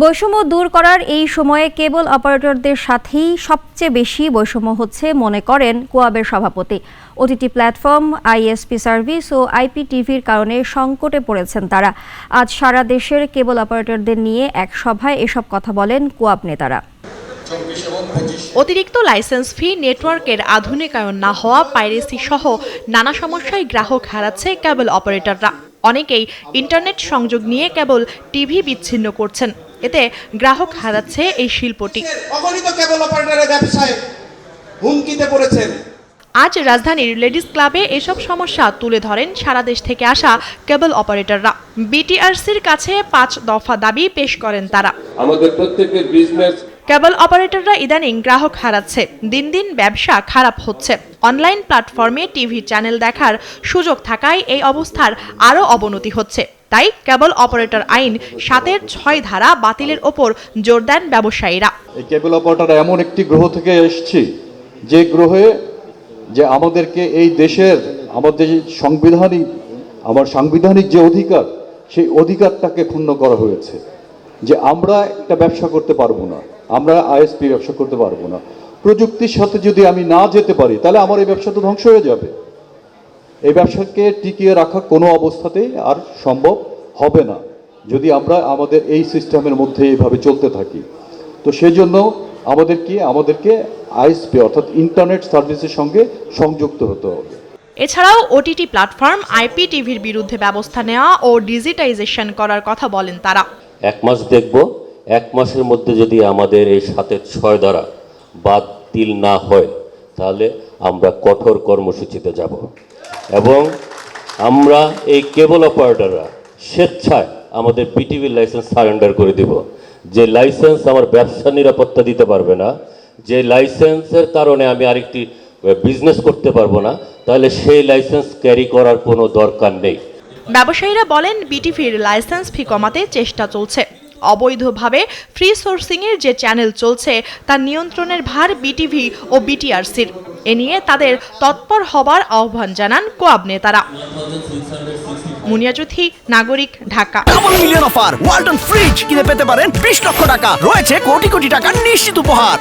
বৈষম্য দূর করার এই সময়ে কেবল অপারেটরদের সাথেই সবচেয়ে বেশি বৈষম্য হচ্ছে মনে করেন কোয়াবের সভাপতি। ওটিটি প্ল্যাটফর্ম, আইএসপি সার্ভিস ও আইপিটিভির কারণে সংকটে পড়েছেন তারা। আজ সারা দেশের কেবল অপারেটরদের নিয়ে এক সভায় এসব কথা বলেন কোয়াব নেতারা। অতিরিক্ত লাইসেন্স ফি, নেটওয়ার্কের আধুনিকায়ন না হওয়া, পাইরেসি সহ নানা সমস্যায় গ্রাহক হারাচ্ছে কেবল অপারেটররা। অনেকেই ইন্টারনেট সংযোগ নিয়ে কেবল টিভি বিচ্ছিন্ন করছেন। এতে গ্রাহক হারাচ্ছে এই শিল্পটি। আজ রাজধানীর লেডিস ক্লাবে এসব সমস্যা তুলে ধরেন সারা দেশ থেকে আসা কেবল অপারেটররা। বিটিআরসির কাছে 5 দফা দাবি পেশ করেন তারা। আমাদের প্রত্যেকের বিজনেস কেবল অপারেটররা ইদানিং গ্রাহক হারাচ্ছে, দিন দিন ব্যবসা খারাপ হচ্ছে। অনলাইন প্ল্যাটফর্মে টিভি চ্যানেল দেখার সুযোগ থাকায় এই অবস্থার আরও অবনতি হচ্ছে। তাই কেবল অপারেটর আইন 7-এর 6 ধারা বাতিলের ওপর জোর দেন ব্যবসায়ীরা। এই কেবল অপারেটর এমন একটি গ্রহ থেকে এসেছে যে গ্রহে যে আমাদেরকে এই দেশের আমাদের সাংবিধানিক যে অধিকার, সেই অধিকারটাকে ক্ষুণ্ণ করা হয়েছে। যে আমরা একটা ব্যবসা করতে পারবো না, আমরা আইএসপি ব্যবসা করতে পারবো না। প্রযুক্তির সাথে যদি আমি না যেতে পারি তাহলে আমার এই ব্যবসা তো ধ্বংস হয়ে যাবে। এই ব্যবসাকে টিকিয়ে রাখা কোনো অবস্থাতেই আর সম্ভব হবে না যদি আমরা আমাদের এই সিস্টেমের মধ্যে এইভাবে চলতে থাকি। তো সেজন্য আমাদেরকে আইএসপি অর্থাৎ ইন্টারনেট সার্ভিসের সঙ্গে সংযুক্ত হতে হবে। এছাড়াও ওটিটি প্ল্যাটফর্ম, আইপিটিভির বিরুদ্ধে ব্যবস্থা নেওয়া ও ডিজিটাইজেশন করার কথা বলেন তারা। 1 মাস দেখব, 1 মাসের মধ্যে যদি আমাদের এই 7-এর 6 ধারা বাতিল না হয় তাহলে আমরা কঠোর কর্মসূচিতে যাব এবং আমরা এই কেবল অপারেটররা স্বেচ্ছায় আমাদের বিটিভির লাইসেন্স সারেন্ডার করে দেব। যে লাইসেন্স আমার ব্যবসা নিরাপত্তা দিতে পারবে না, যে লাইসেন্সের কারণে আমি আরেকটি বিজনেস করতে পারবো না, তাহলে সেই লাইসেন্স ক্যারি করার কোনো দরকার নেই। ব্যবসায়ীরা বলেন, বিটিভির লাইসেন্স ফি কমাতে চেষ্টা চলছে। অবৈধভাবে ফ্রি সোর্সিংয়ের যে চ্যানেল চলছে তার নিয়ন্ত্রণের ভার বিটিভি ও বিটিআরসির। এ নিয়ে তাদের তৎপর হবার আহ্বান জানান কোয়াব নেতারা। মুনিয়া চৌধুরী, নাগরিক, Dhaka. Double million offer Walton fridge কিনে পেতে পারেন 20 লক্ষ টাকা। রয়েছে কোটি কোটি টাকার নিশ্চিত উপহার।